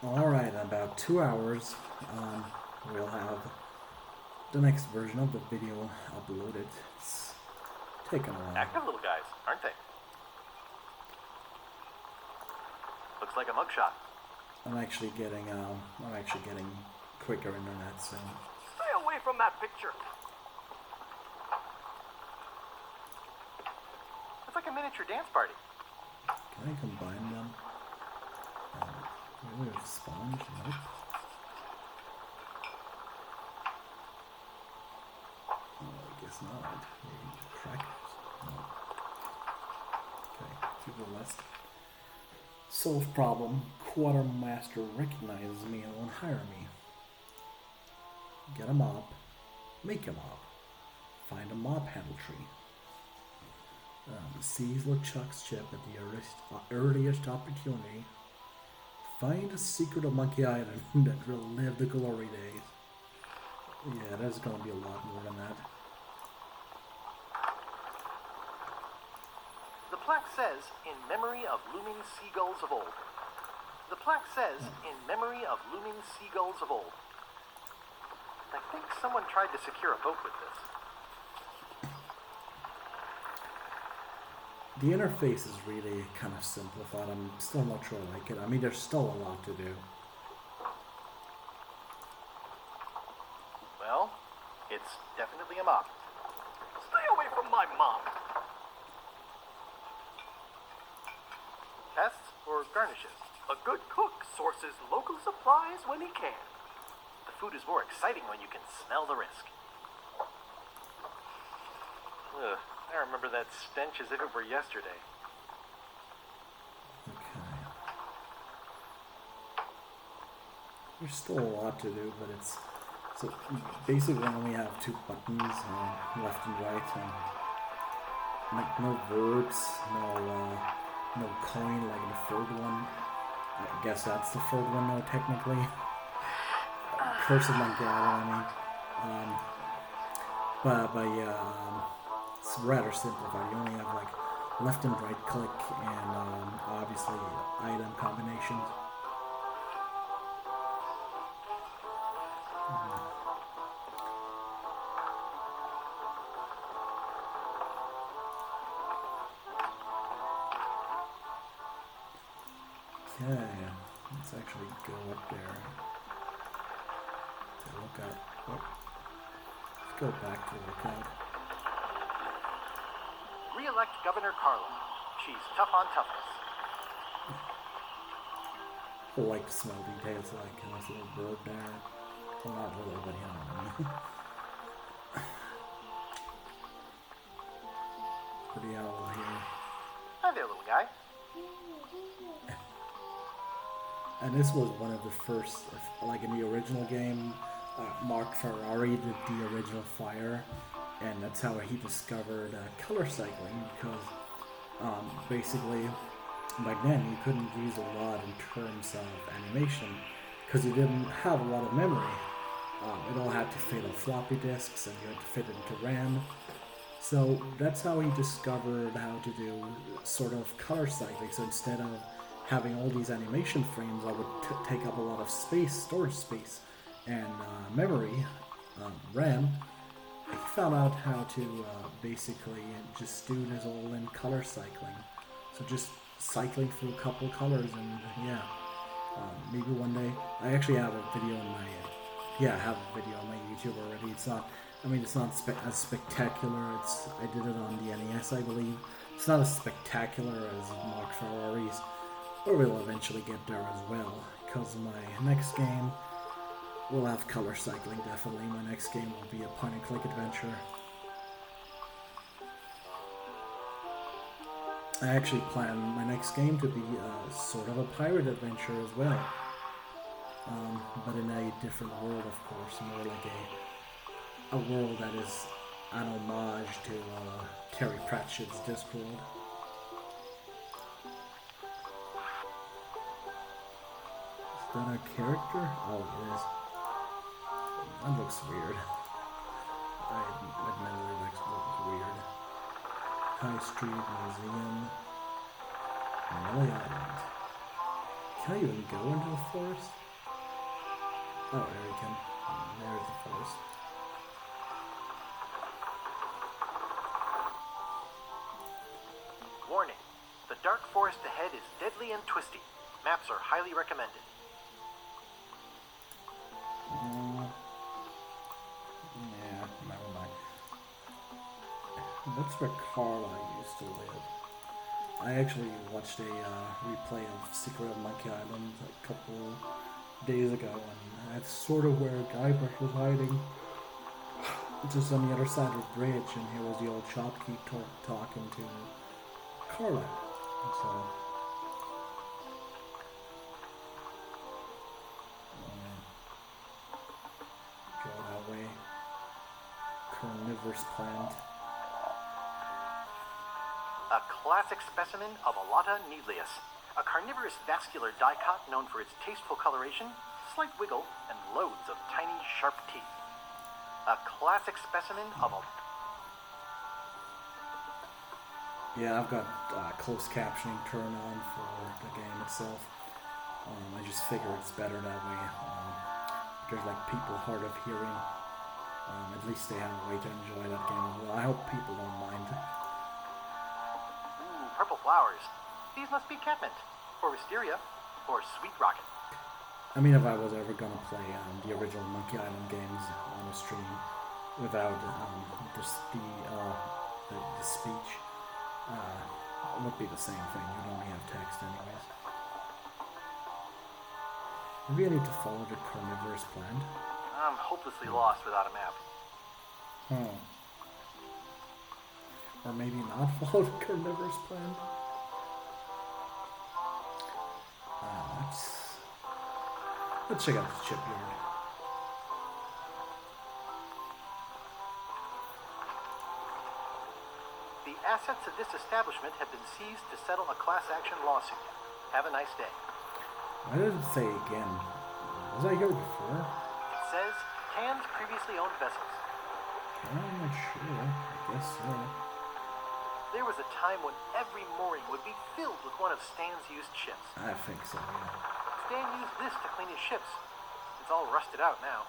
Alright, in about 2 hours, we'll have the next version of the video uploaded. It's taken a while. Active little guys, aren't they? Looks like a mugshot. I'm actually getting quicker internet soon. Stay away from that picture. It's like a miniature dance party. Can I combine them? Really a sponge? Nope. Oh, I guess not. Maybe crackers? No. Okay, to the left. Solve problem. Quartermaster recognizes me and won't hire me. Get a mop. Make a mop. Find a mop handle tree. Seize LeChuck's chip at the earliest opportunity. Find a secret of Monkey Island that will live the glory days. Yeah, there's going to be a lot more than that. The plaque says, in memory of looming seagulls of old. The plaque says, in memory of looming seagulls of old. I think someone tried to secure a boat with this. The interface is really kind of simplified. I'm still not sure I like it. I mean, there's still a lot to do. Well, it's definitely a mop. Stay away from my mop. Pests or garnishes? A good cook sources local supplies when he can. The food is more exciting when you can smell the risk. Ugh, I remember that stench as if it were yesterday. Okay. There's still a lot to do, but it's... So basically we only have two buttons, left and right, and like no verbs, no coin like the third one. I guess that's the third one though, technically. Curse of Monkey Island, I mean. But yeah, it's rather simplified. You only have like left and right click and obviously item combinations. Okay, let's actually go up there. To look at. Oh, let's go back to look at. Re-elect Governor Carla. She's tough on toughness. I like the small details, like a nice little bird there. Well, not really, but you know what I mean. Pretty owl here. Hi there, little guy. And this was one of the first, like in the original game, Mark Ferrari did the original Fire, and that's how he discovered color cycling, because basically back then you couldn't use a lot in terms of animation, because you didn't have a lot of memory. It all had to fit on floppy disks, and you had to fit it into RAM. So that's how he discovered how to do sort of color cycling. So instead of having all these animation frames, I would take up a lot of space, storage space, and memory, RAM. He found out how to basically just do this all in color cycling. So just cycling through a couple colors, and yeah, maybe one day. I actually have a video on my, I have a video on my YouTube already. It's not, I mean, it's not as spectacular. I did it on the NES, I believe. It's not as spectacular as Mark Ferrari's. But we'll eventually get there as well, because my next game will have color cycling, definitely. My next game will be a point-and-click adventure. I actually plan my next game to be sort of a pirate adventure as well. But in a different world, of course, more like a world that is an homage to Terry Pratchett's Discworld. Is that a character? Oh, it is. That looks weird. I admittedly looks weird. High Street Museum, Melly Island. Can I even go into the forest? Oh, there we can. There's the forest. Warning. The dark forest ahead is deadly and twisty. Maps are highly recommended. Yeah, never mind. That's where Carla used to live. I actually watched a replay of Secret of Monkey Island a couple days ago, and that's sort of where Guybrush was hiding. Just on the other side of the bridge, and here was the old shopkeep talking to Carla. So, go that way. Carnivorous plant. A classic specimen of Alata needleus, a carnivorous vascular dicot known for its tasteful coloration, slight wiggle, and loads of tiny, sharp teeth. A classic specimen of a... Yeah, I've got closed captioning turned on for the game itself. I just figure it's better that way. There's like people hard of hearing. At least they have a way to enjoy that game as well. I hope people don't mind. Ooh, purple flowers. These must be catmint, or wisteria, or sweet rocket. I mean, if I was ever gonna play the original Monkey Island games on a stream without just the speech, it would be the same thing. You'd only have text anyways. Maybe I need to follow the carnivorous plant. I'm hopelessly lost without a map. Oh. Or maybe not follow the carnivorous plant. Let's check out the shipyard. The assets of this establishment have been seized to settle a class action lawsuit. Have a nice day. Why does it say again? Was I here before? It says, Can's previously owned vessels. I'm not sure. I guess so. There was a time when every mooring would be filled with one of Stan's used ships. I think so, yeah. Stan used this to clean his ships. It's all rusted out now.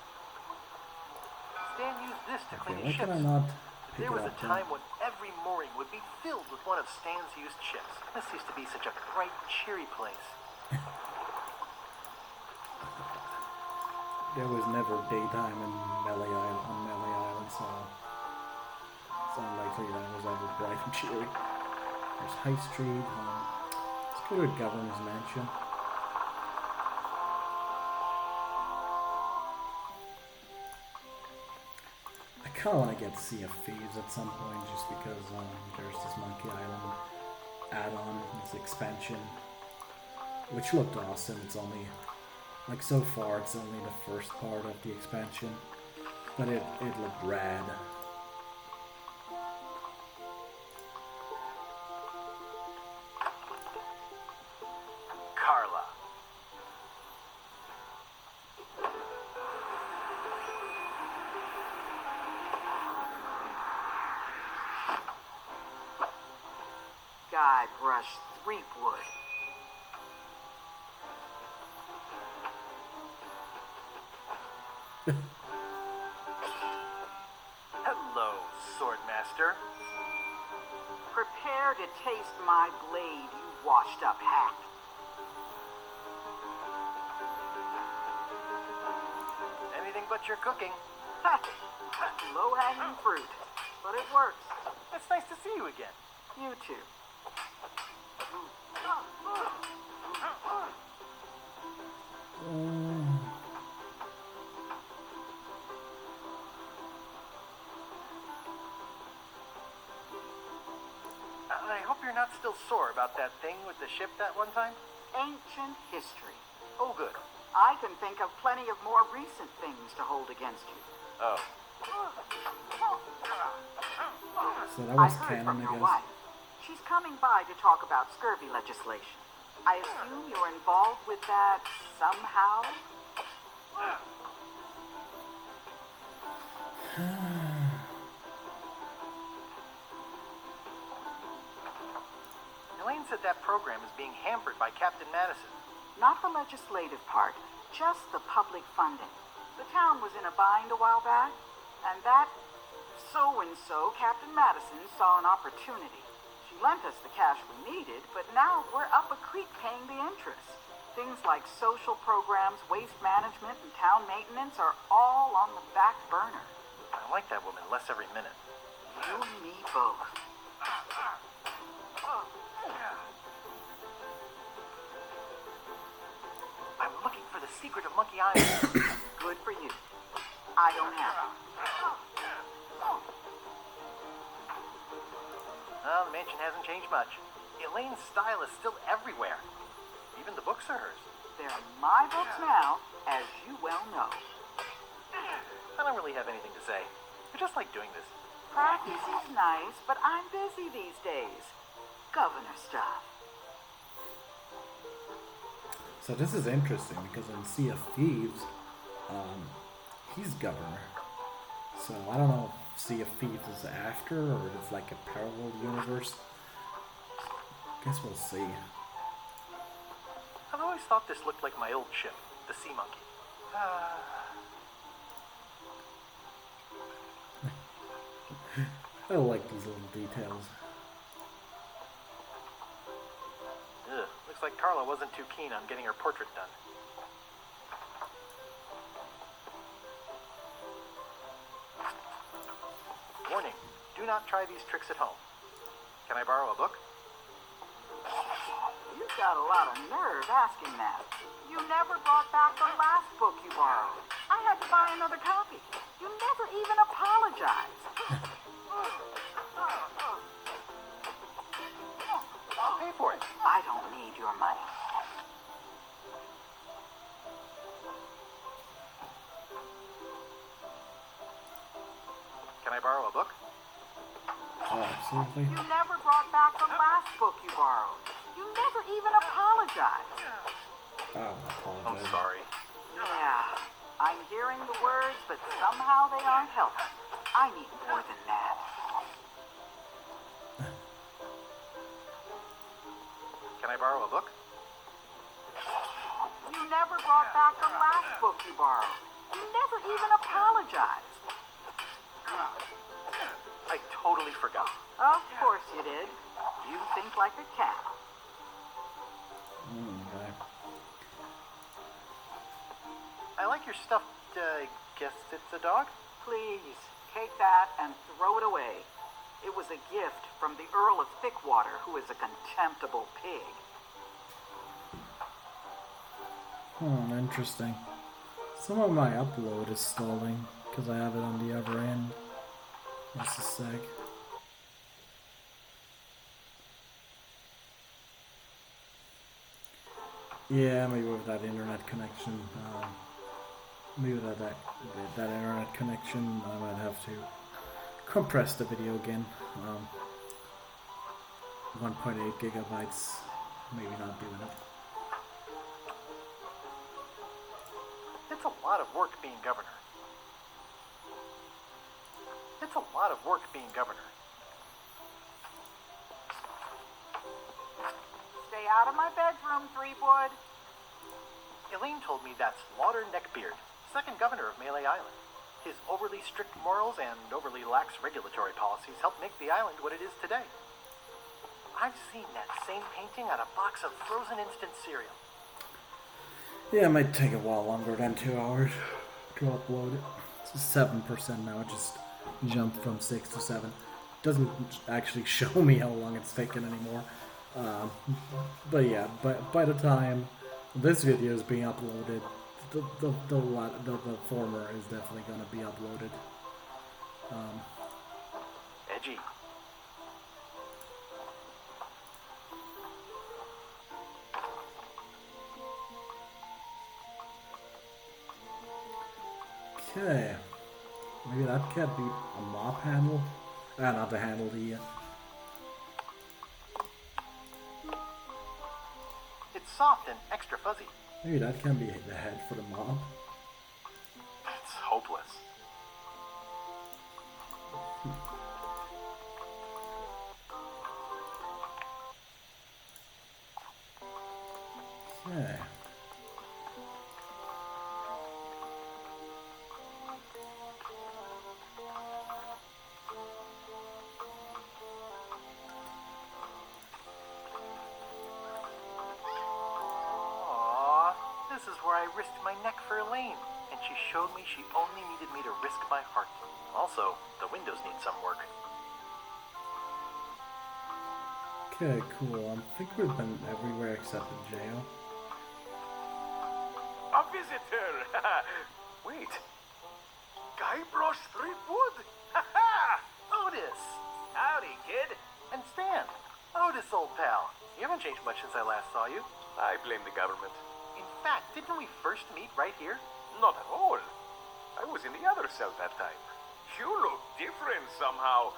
Stan used this to clean Okay, his why can ships. I not pick There it was up a time when every mooring would be filled with one of Stan's used ships. This used to be such a bright, cheery place. There was never daytime on Melee Island, so it's unlikely that it was ever bright and cheery. There's High Street. Let's go to the Governor's Mansion. I kind of want to get Sea of Thieves at some point, just because there's this Monkey Island add-on, this expansion, which looked awesome. It's only, like, so far it's only the first part of the expansion, but it looked rad. Carla. Guybrush Threepwood. Hello, Swordmaster. Prepare to taste my blade, you washed up hack. Anything but your cooking. Low-hanging fruit, but it works. It's nice to see you again. You too. I hope you're not still sore about that thing with the ship that one time. Ancient history. Oh, good. I can think of plenty of more recent things to hold against you. Oh. So that I was heard canon, from I your guess. wife. She's coming by to talk about scurvy legislation. I assume you're involved with that somehow? Elaine said that program is being hampered by Captain Madison. Not the legislative part, just the public funding. The town was in a bind a while back, and that so-and-so, Captain Madison, saw an opportunity. She lent us the cash we needed, but now we're up a creek paying the interest. Things like social programs, waste management, and town maintenance are all on the back burner. I like that woman less every minute. You and me both. I'm looking for the secret of Monkey Island. Good for you. I don't have it. Well, the mansion hasn't changed much. Elaine's style is still everywhere. Even the books are hers. They're my books now, as you well know. I don't really have anything to say. I just like doing this. Practice is nice, but I'm busy these days. Governor stuff. So this is interesting because in Sea of Thieves, he's governor. So I don't know if Sea of Thieves is after or it's like a parallel universe. Guess we'll see. I've always thought this looked like my old ship, the Sea Monkey. I like these little details. Ugh, looks like Carla wasn't too keen on getting her portrait done. Warning, do not try these tricks at home. Can I borrow a book? You've got a lot of nerve asking that. You never brought back the last book you borrowed. I had to buy another copy. You never even apologized. I'll pay for it. I don't need your money. Can I borrow a book? Oh, seriously? You never brought back the last book you borrowed. You never even apologized. Oh, I I'm apologize. sorry. Yeah, I'm hearing the words, but somehow they aren't helping. I need more than that. Can I borrow a book? You never brought back the last book you borrowed. You never even apologized. I totally forgot. Of course you did. You think like a cat. Okay. I like your stuffed, guess it's a dog? Please, take that and throw it away. It was a gift from the Earl of Thickwater, who is a contemptible pig. Interesting. Some of my upload is stalling because I have it on the other end. Just a sec. Yeah, maybe with that internet connection. Maybe that internet connection, I might have to compress the video again. 1.8 gigabytes, maybe not doing it. It's a lot of work being governor. It's a lot of work being governor. Stay out of my bedroom, Threepwood. Elaine told me that's Lauder Neckbeard, second governor of Melee Island. His overly strict morals and overly lax regulatory policies helped make the island what it is today. I've seen that same painting on a box of frozen instant cereal. Yeah, it might take a while longer than 2 hours to upload it. It's 7% now, it just jumped from 6 to 7. Doesn't actually show me how long it's taken anymore. But yeah, by the time this video is being uploaded, the former is definitely going to be uploaded. Edgy. Okay, maybe that can't be a mop handle. Not the handle, the... It's soft and extra fuzzy. Maybe that can be the head for the mop. It's hopeless. Okay. is where I risked my neck for Elaine, and she showed me she only needed me to risk my heart. Also, the windows need some work. Okay, cool. I think we've been everywhere except in jail. A visitor! Wait. Guybrush Threepwood? Otis! Howdy, kid. And Stan! Otis, old pal. You haven't changed much since I last saw you. I blame the government. In fact, didn't we first meet right here? Not at all. I was in the other cell that time. You look different somehow.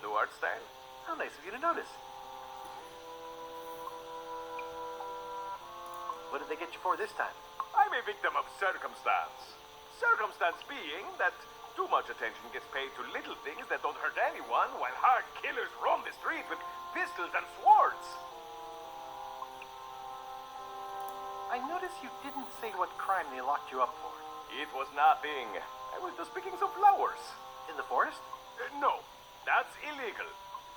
New art style? How nice of you to notice. What did they get you for this time? I'm a victim of circumstance. Circumstance being that too much attention gets paid to little things that don't hurt anyone, while hard killers roam the street with pistols and swords. I noticed you didn't say what crime they locked you up for. It was nothing. I was just picking some flowers. In the forest? No, that's illegal.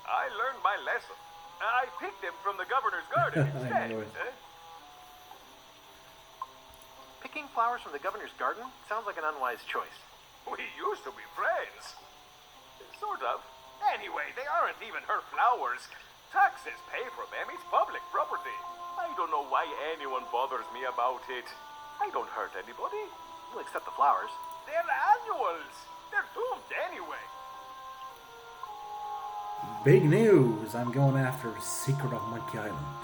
I learned my lesson. I picked them from the governor's garden instead. I know it. Picking flowers from the governor's garden sounds like an unwise choice. We used to be friends. Sort of. Anyway, they aren't even her flowers. Taxes pay for them. It's public property. I don't know why anyone bothers me about it. I don't hurt anybody. You'll accept the flowers. They're annuals. They're doomed anyway. Big news! I'm going after Secret of Monkey Island.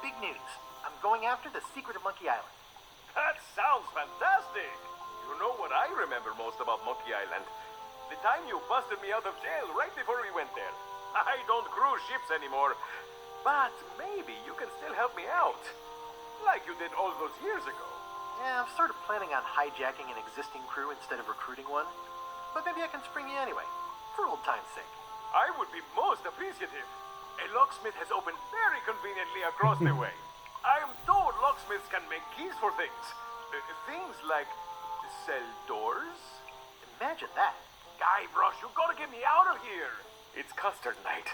Big news. I'm going after the secret of Monkey Island. That sounds fantastic. You know what I remember most about Monkey Island? The time you busted me out of jail right before we went there. I don't cruise ships anymore. But maybe you can still help me out. Like you did all those years ago. Yeah, I'm sort of planning on hijacking an existing crew instead of recruiting one. But maybe I can spring you anyway, for old time's sake. I would be most appreciative. A locksmith has opened very conveniently across the way. I am told locksmiths can make keys for things. Things like cell doors. Imagine that. Guybrush, you gotta get me out of here. It's custard night.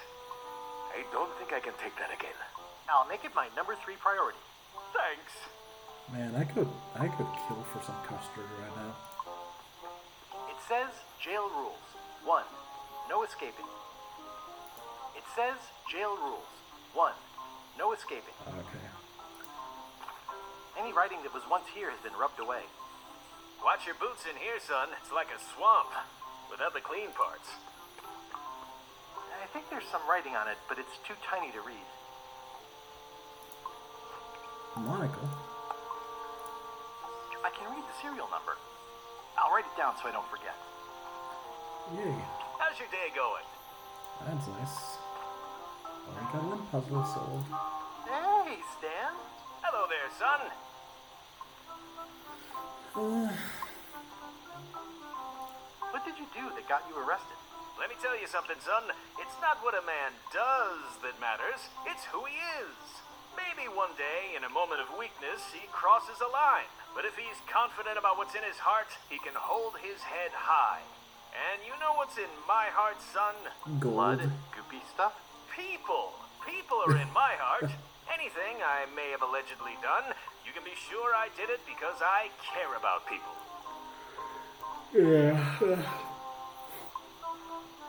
I don't think I can take that again. I'll make it my number 3 priority. Thanks. Man, I could kill for some custard right now. It says jail rules. 1. No escaping. It says jail rules. 1. No escaping. Okay. Any writing that was once here has been rubbed away. Watch your boots in here, son. It's like a swamp, without the clean parts. I think there's some writing on it, but it's too tiny to read. Monocle? I can read the serial number. I'll write it down so I don't forget. Yay. How's your day going? That's nice. Well, I got one puzzle solved. Hey, Stan. Hello there, son. What did you do that got you arrested? Let me tell you something, son. It's not what a man does that matters. It's who he is. Maybe one day, in a moment of weakness, he crosses a line. But if he's confident about what's in his heart, he can hold his head high. And you know what's in my heart, son? Gold. Blood? Goopy stuff? People. People are in my heart. Anything I may have allegedly done, you can be sure I did it because I care about people. Yeah.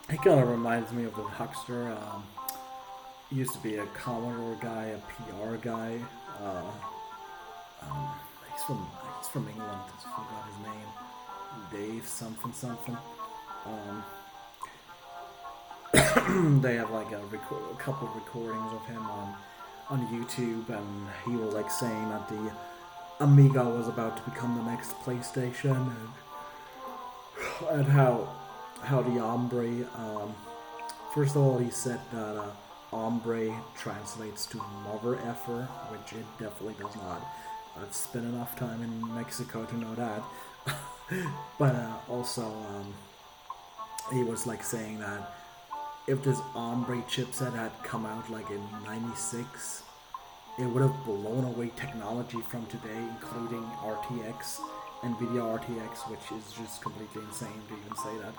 It kind of reminds me of the huckster. He used to be a Commodore guy, a PR guy. He's from England. I forgot his name. Dave something something. They have like a couple of recordings of him on YouTube, and he was like saying that the Amiga was about to become the next PlayStation, and how the Ombre. First of all, he said that Ombre translates to mother effer, which it definitely does not. I've spent enough time in Mexico to know that. But also, he was like saying that if this Ombre chipset had come out like in '96, it would have blown away technology from today, including RTX, NVIDIA RTX, which is just completely insane to even say that.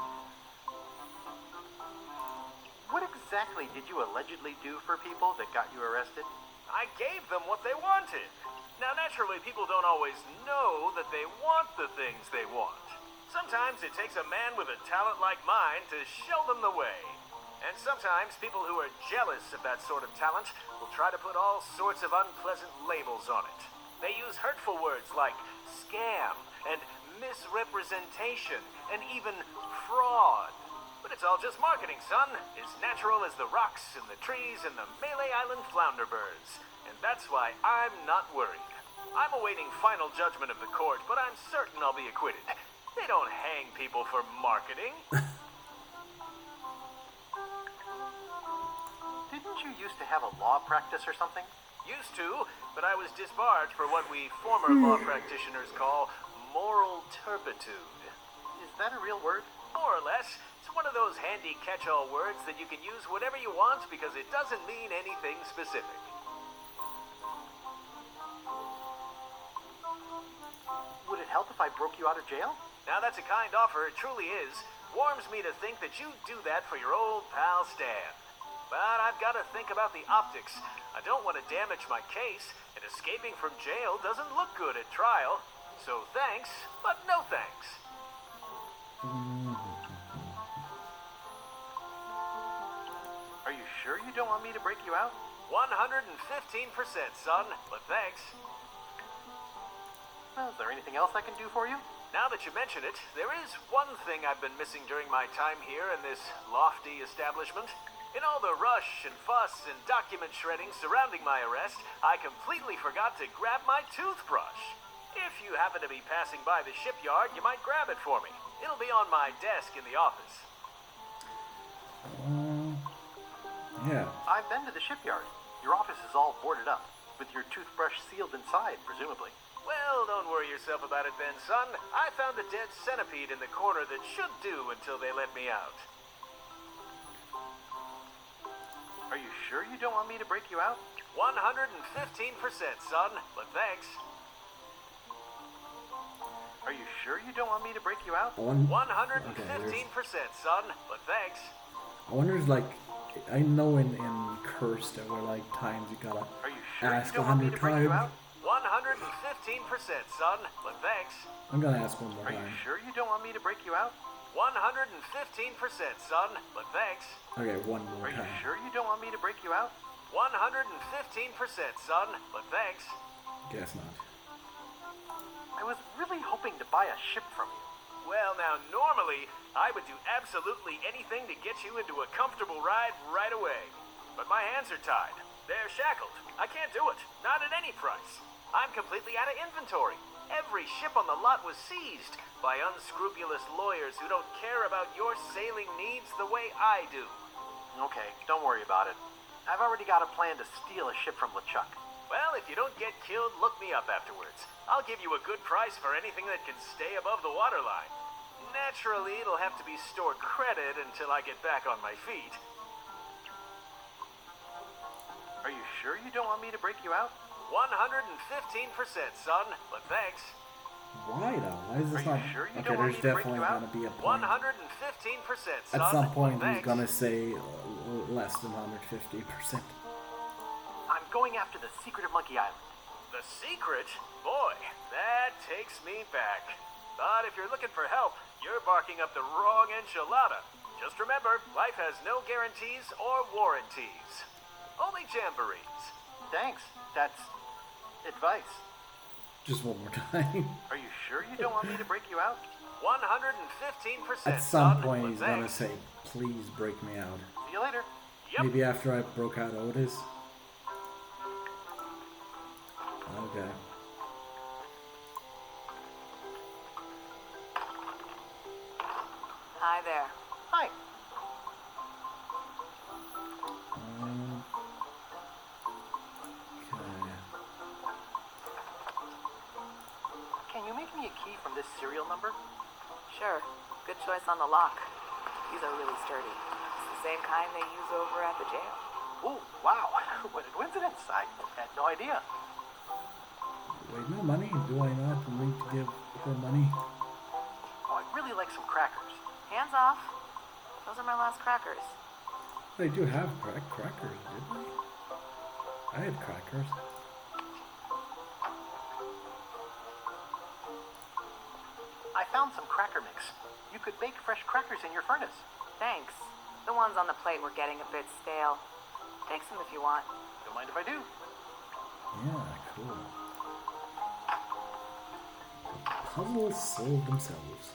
What exactly did you allegedly do for people that got you arrested? I gave them what they wanted. Now, naturally, people don't always know that they want the things they want. Sometimes it takes a man with a talent like mine to show them the way. And sometimes people who are jealous of that sort of talent will try to put all sorts of unpleasant labels on it. They use hurtful words like scam and misrepresentation and even fraud. But it's all just marketing, son. As natural as the rocks and the trees and the Malay Island flounder birds. And that's why I'm not worried. I'm awaiting final judgment of the court, but I'm certain I'll be acquitted. They don't hang people for marketing. Didn't you used to have a law practice or something? Used to, but I was disbarred for what we former law practitioners call moral turpitude. Is that a real word? More or less. It's one of those handy catch-all words that you can use whatever you want because it doesn't mean anything specific. Would it help if I broke you out of jail? Now that's a kind offer, it truly is. Warms me to think that you'd do that for your old pal Stan. But I've got to think about the optics. I don't want to damage my case, and escaping from jail doesn't look good at trial. So thanks, but no thanks. Are you sure you don't want me to break you out? 115%, son, but thanks. Well, is there anything else I can do for you? Now that you mention it, there is one thing I've been missing during my time here in this lofty establishment. In all the rush and fuss and document shredding surrounding my arrest, I completely forgot to grab my toothbrush. If you happen to be passing by the shipyard, you might grab it for me. It'll be on my desk in the office. Yeah. I've been to the shipyard. Your office is all boarded up, with your toothbrush sealed inside, presumably. Well, don't worry yourself about it then, son. I found a dead centipede in the corner that should do until they let me out. Are you sure you don't want me to break you out? 115%, son, but thanks. Are you sure you don't want me to break you out? 115%, son, but thanks. I wonder if, like, I know in Curse there were like times you gotta Are you sure ask you don't want me to 100 break you times. out? 115%, son, but thanks. I'm gonna ask one more Are you time. sure you don't want me to break you out? 115%, son, but thanks. Okay, one more Are you time. sure you don't want me to break you out? 115%, son, but thanks. Guess not. I was really hoping to buy a ship from you. Well, now, normally, I would do absolutely anything to get you into a comfortable ride right away. But my hands are tied. They're shackled. I can't do it. Not at any price. I'm completely out of inventory. Every ship on the lot was seized by unscrupulous lawyers who don't care about your sailing needs the way I do. Okay, don't worry about it. I've already got a plan to steal a ship from LeChuck. Well, if you don't get killed, look me up afterwards. I'll give you a good price for anything that can stay above the waterline. Naturally, it'll have to be stored credit until I get back on my feet. Are you sure you don't want me to break you out? 115%, son, but thanks. Why though? Why is this Are not? you sure you Okay, don't want there's me to break definitely you out? gonna be a point. 115%, son. At some point, but he's thanks. gonna say less than 150%. I'm going after the secret of Monkey Island. The secret? Boy, that takes me back. But if you're looking for help, you're barking up the wrong enchilada. Just remember, life has no guarantees or warranties. Only jamborees. Thanks. That's advice. Just one more time. Are you sure you don't want me to break you out? 115%, At some son, point, but he's gonna thanks. say, "Please break me out." See you later. Yep. Maybe after I broke out Otis. Okay. Hi there. Hi. Okay. Can you make me a key from this serial number? Sure. Good choice on the lock. These are really sturdy. It's the same kind they use over at the jail. Ooh, wow. What a coincidence. I had no idea. Wait, no money? Do I not need to give her money? Oh, I'd really like some crackers. Hands off. Those are my last crackers. They do have crackers, didn't they? I had crackers. I found some cracker mix. You could bake fresh crackers in your furnace. Thanks. The ones on the plate were getting a bit stale. Take some if you want. Don't mind if I do. Yeah, cool. Puzzles solve themselves.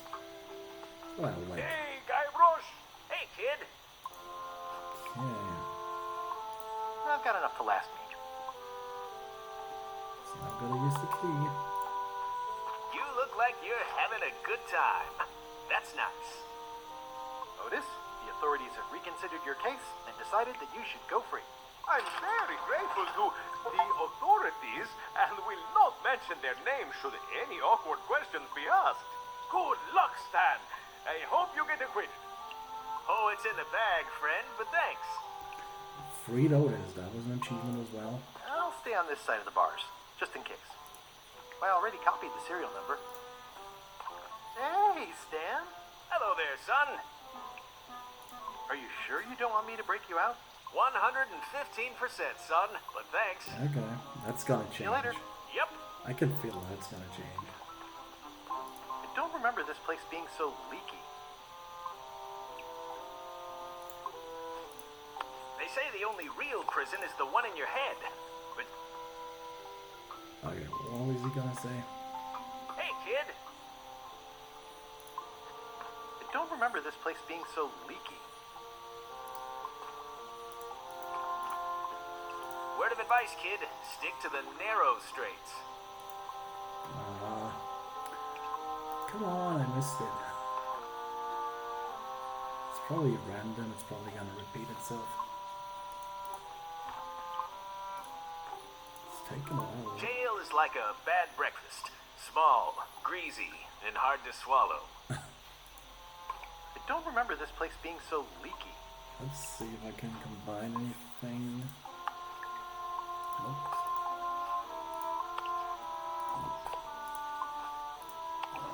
Well, like. Hey, Guy Brosh! Hey, kid! Okay. I've got enough to last me. So I've got to use the key. You look like you're having a good time. That's nice. Otis, the authorities have reconsidered your case and decided that you should go free. I'm very grateful to the authorities and will not mention their names should any awkward questions be asked. Good luck, Stan. I hope you get acquitted. Oh, it's in the bag, friend, but thanks. Freed Otis, that was an achievement as well. I'll stay on this side of the bars, just in case. I already copied the serial number. Hey, Stan. Hello there, son. Are you sure you don't want me to break you out? 115%, son, but thanks. Okay, that's gonna change. See you later. Yep. I can feel that's gonna change. I don't remember this place being so leaky. They say the only real prison is the one in your head. But, Okay, what was he gonna say? hey, kid. I don't remember this place being so leaky. Word of advice, kid. Stick to the narrow straights. Come on, I missed it. It's probably random, it's probably gonna repeat itself. It's taking a while. Jail is like a bad breakfast. Small, greasy, and hard to swallow. I don't remember this place being so leaky. Let's see if I can combine anything. Nope.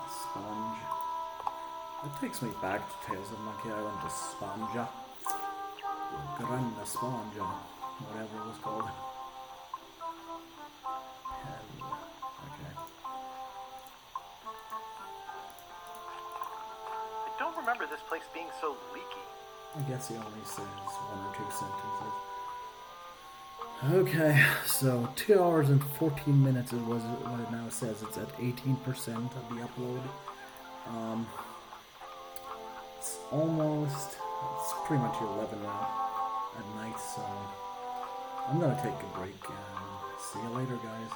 Sponge. That takes me back to Tales of Monkey Island, the Sponja. Grande Sponja. Whatever it was called. And, okay. I don't remember this place being so leaky. I guess he only says one or two sentences. Okay, so 2 hours and 14 minutes is what it now says. It's at 18% of the upload. It's pretty much 11 now at night, so I'm gonna take a break and see you later, guys.